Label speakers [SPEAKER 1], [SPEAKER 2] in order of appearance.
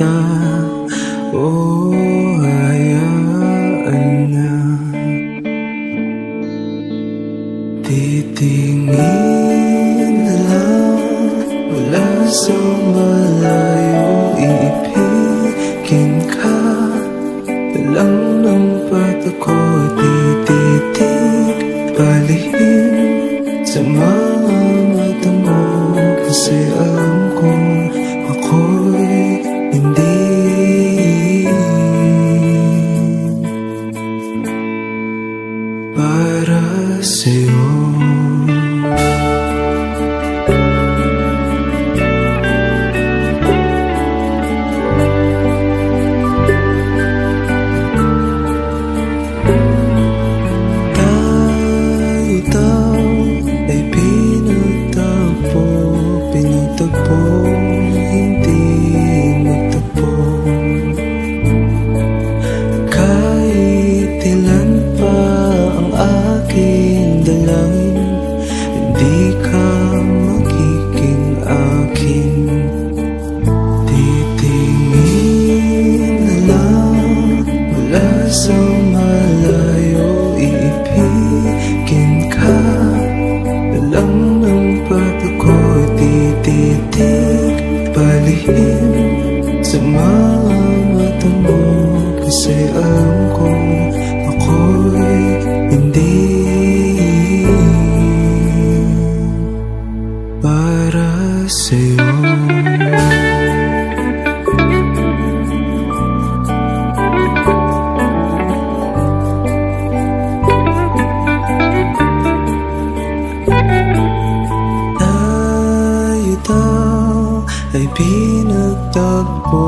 [SPEAKER 1] kita, oh hayaan na. Titingin na lang mula sa malayo, iibigin ka na lang ng mata ko. Tititig palihim sa mga mata mo, kasi alam kong ako'y hindi para sa'yo. Hindi magtagpo, kahit ilan pa ang aking dalangin, hindi ka magiging akin. Titingin na lang mula sa malayo, iibigin ka na lang ng mata ko. Tititig palihim sa mga mata mo, kasi alam kong ako'y hindi para sa'yo. Ay pinagtagpo